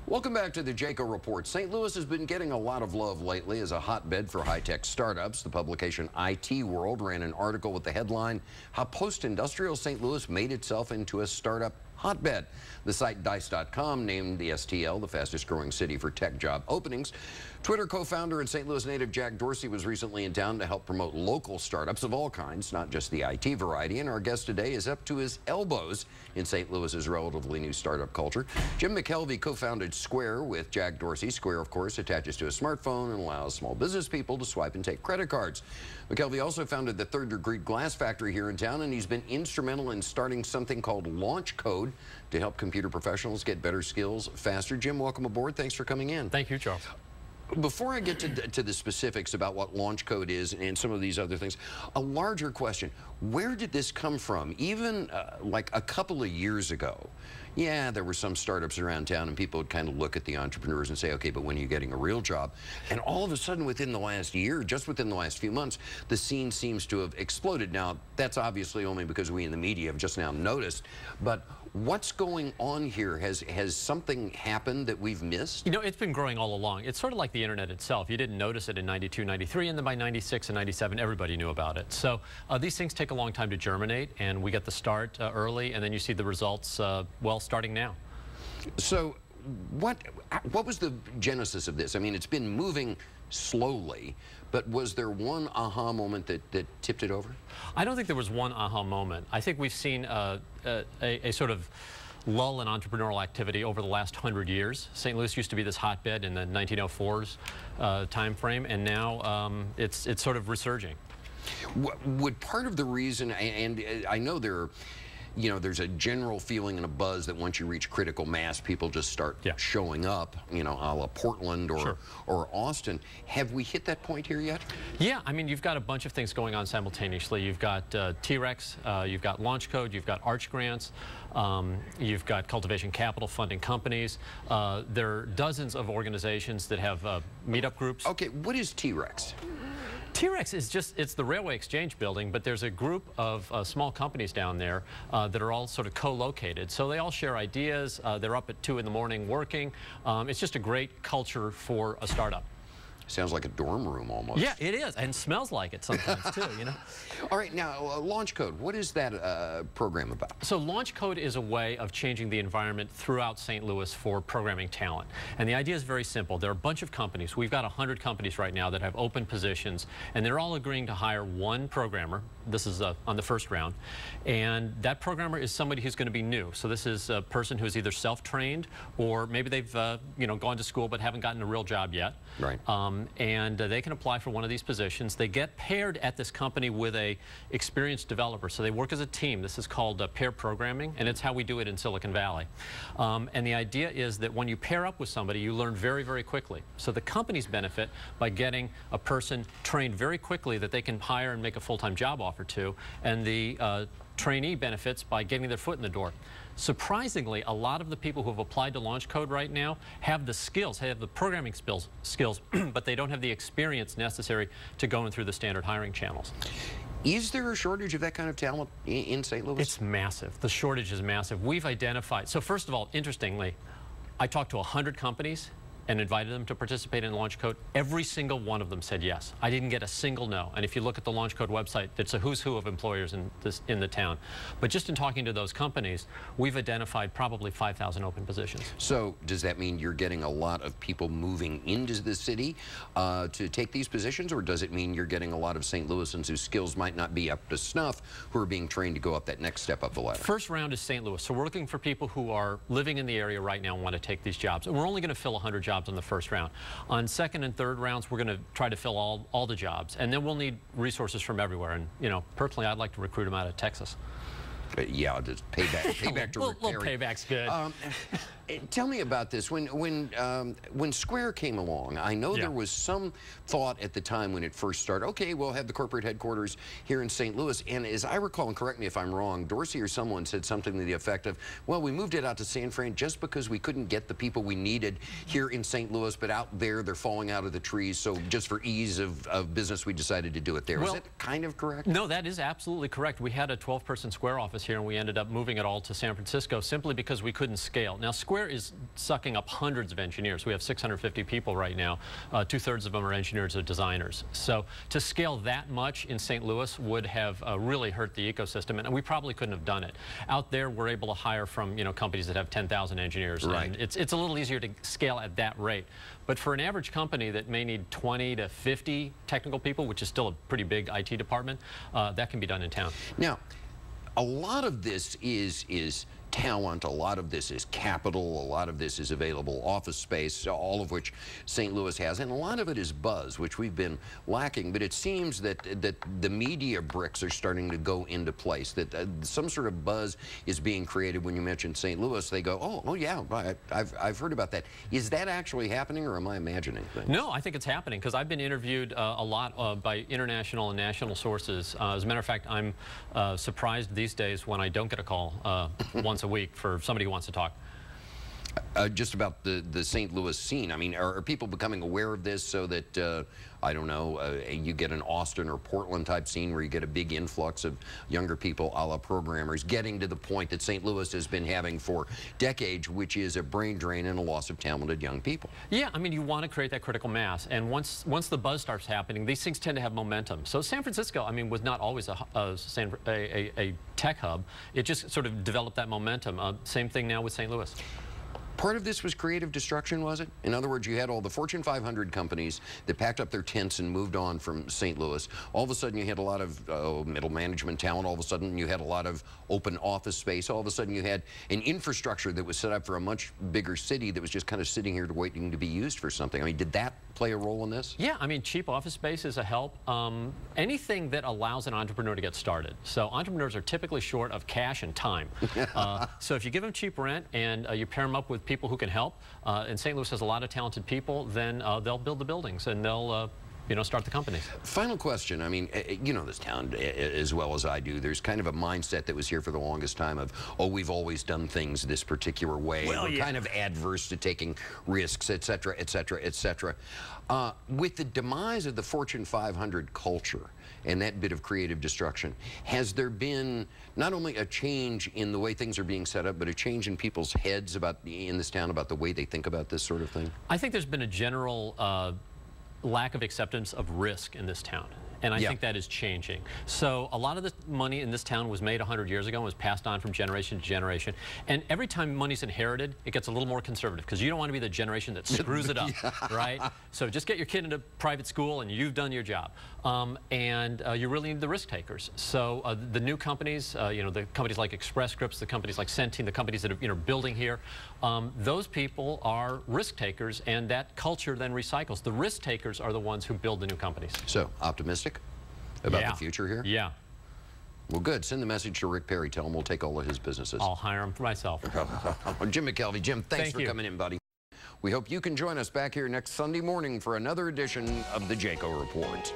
Welcome back to the Jaco Report. St. Louis has been getting a lot of love lately as a hotbed for high-tech startups. The publication IT World ran an article with the headline, "How Post-Industrial St. Louis Made Itself into a Startup Hotbed." The site Dice.com named the STL the fastest growing city for tech job openings. Twitter co-founder and St. Louis native Jack Dorsey was recently in town to help promote local startups of all kinds, not just the IT variety. And our guest today is up to his elbows in St. Louis's relatively new startup culture. Jim McKelvey co-founded Square with Jack Dorsey. Square, of course, attaches to a smartphone and allows small business people to swipe and take credit cards. McKelvey also founded the Third Degree Glass Factory here in town, and he's been instrumental in starting something called Launch Code to help computer professionals get better skills faster. Jim, welcome aboard. Thanks for coming in. Thank you, Charles. Before I get to the specifics about what Launch Code is and some of these other things, a larger question: where did this come from? Even like a couple of years ago, yeah, there were some startups around town and people would kind of look at the entrepreneurs and say, okay, but when are you getting a real job? And all of a sudden within the last year, just within the last few months, the scene seems to have exploded. Now, that's obviously only because we in the media have just now noticed, but what's going on here? Has something happened that we've missed? You know, it's been growing all along. It's sort of like the internet itself. You didn't notice it in 92, 93, and then by 96 and 97, everybody knew about it. So these things take a long time to germinate, and we get the start early, and then you see the results, well, starting now. So what was the genesis of this? I mean, it's been moving slowly, but was there one aha moment that tipped it over? I don't think there was one aha moment. I think we've seen a sort of lull in entrepreneurial activity over the last 100 years. St. Louis used to be this hotbed in the 1904s time frame, and now it's sort of resurging. Would part of the reason, and I know there's a general feeling and a buzz that once you reach critical mass, people just start showing up, you know, a la Portland or Austin. Have we hit that point here yet? Yeah, I mean, you've got a bunch of things going on simultaneously. You've got T-Rex, you've got Launch Code, you've got Arch Grants, you've got Cultivation Capital funding companies. There are dozens of organizations that have meetup groups. Okay, what is T-Rex? T-Rex is it's the Railway Exchange building, but there's a group of small companies down there that are all sort of co-located. So they all share ideas. They're up at 2 in the morning working. It's just a great culture for a startup. Sounds like a dorm room almost. Yeah, it is, and smells like it sometimes too, you know. All right, now Launch Code, what is that program about? So Launch Code is a way of changing the environment throughout St. Louis for programming talent. And the idea is very simple. There are a bunch of companies. We've got 100 companies right now that have open positions, and they're all agreeing to hire one programmer. This is on the first round. And that programmer is somebody who's going to be new. So this is a person who's either self-trained or maybe they've gone to school but haven't gotten a real job yet. Right. And they can apply for one of these positions. They get paired at this company with a experienced developer. So they work as a team. This is called pair programming, and it's how we do it in Silicon Valley. And the idea is that when you pair up with somebody, you learn very, very quickly. So the companies benefit by getting a person trained very quickly that they can hire and make a full-time job offer to, and the trainee benefits by getting their foot in the door. Surprisingly, a lot of the people who have applied to Launch Code right now have the skills, have the programming skills, but they don't have the experience necessary to go in through the standard hiring channels. Is there a shortage of that kind of talent in St. Louis? It's massive. The shortage is massive. We've identified, so first of all, interestingly, I talked to 100 companies and invited them to participate in Launch Code. Every single one of them said yes. I didn't get a single no. And if you look at the Launch Code website, it's a who's who of employers in the town. But just in talking to those companies, we've identified probably 5,000 open positions. So does that mean you're getting a lot of people moving into the city to take these positions, or does it mean you're getting a lot of St. Louisans whose skills might not be up to snuff who are being trained to go up that next step up the ladder? First round is St. Louis. So we're looking for people who are living in the area right now and want to take these jobs. And we're only going to fill 100 jobs on the first round. On second and third rounds, we're going to try to fill all the jobs, and then we'll need resources from everywhere. And you know, personally, I'd like to recruit them out of Texas. Yeah, just payback to Rick little payback's good. Tell me about this. When Square came along, I know there was some thought at the time when it first started, okay, we'll have the corporate headquarters here in St. Louis. And as I recall, and correct me if I'm wrong, Dorsey or someone said something to the effect of, well, we moved it out to San Fran just because we couldn't get the people we needed here in St. Louis, but out there they're falling out of the trees. So just for ease of business, we decided to do it there. Is that kind of correct? No, that is absolutely correct. We had a 12-person Square office here, and we ended up moving it all to San Francisco simply because we couldn't scale. Now, Square Square is sucking up hundreds of engineers. We have 650 people right now. 2/3 of them are engineers or designers. So to scale that much in St. Louis would have really hurt the ecosystem, and we probably couldn't have done it. Out there, we're able to hire from companies that have 10,000 engineers. Right. And it's a little easier to scale at that rate. But for an average company that may need 20 to 50 technical people, which is still a pretty big IT department, that can be done in town. Now, a lot of this is talent, a lot of this is capital, a lot of this is available office space, all of which St. Louis has, and a lot of it is buzz, which we've been lacking. But it seems that the media bricks are starting to go into place, that some sort of buzz is being created. When you mention St. Louis, they go, oh yeah, I've heard about that. Is that actually happening, or am I imagining things? No, I think it's happening, because I've been interviewed a lot by international and national sources. As a matter of fact, I'm surprised these days when I don't get a call once a week for somebody who wants to talk. Just about the St. Louis scene. I mean, are people becoming aware of this so that, I don't know, you get an Austin or Portland type scene where you get a big influx of younger people, a la programmers, getting to the point that St. Louis has been having for decades, which is a brain drain and a loss of talented young people? Yeah, I mean, you want to create that critical mass, and once the buzz starts happening, these things tend to have momentum. So San Francisco, I mean, was not always a tech hub. It just sort of developed that momentum. Same thing now with St. Louis. Part of this was creative destruction, was it? In other words, you had all the Fortune 500 companies that packed up their tents and moved on from St. Louis. All of a sudden, you had a lot of middle management talent. All of a sudden, you had a lot of open office space. All of a sudden, you had an infrastructure that was set up for a much bigger city that was just kind of sitting here waiting to be used for something. I mean, did that play a role in this? Yeah, I mean, cheap office space is a help. Anything that allows an entrepreneur to get started. So entrepreneurs are typically short of cash and time. So if you give them cheap rent and you pair them up with people who can help, and St. Louis has a lot of talented people, then they'll build the buildings and they'll start the companies. Final question. I mean, you know this town as well as I do. There's kind of a mindset that was here for the longest time of, oh, we've always done things this particular way. Well, we're kind of adverse to taking risks, et cetera, et cetera, et cetera. With the demise of the Fortune 500 culture and that bit of creative destruction, has there been not only a change in the way things are being set up, but a change in people's heads in this town about the way they think about this sort of thing? I think there's been a general lack of acceptance of risk in this town. And I think that is changing. So a lot of the money in this town was made 100 years ago and was passed on from generation to generation. And every time money's inherited, it gets a little more conservative, because you don't want to be the generation that screws it up, right? So just get your kid into private school and you've done your job. You really need the risk takers. So the new companies, the companies like Express Scripts, the companies like Centene, the companies that are building here, those people are risk takers, and that culture then recycles. The risk takers are the ones who build the new companies. So optimistic about the future here? Yeah. Well, good. Send the message to Rick Perry. Tell him we'll take all of his businesses. I'll hire him for myself. Jim McKelvey. Jim, thanks for coming in, buddy. We hope you can join us back here next Sunday morning for another edition of the Jaco Report.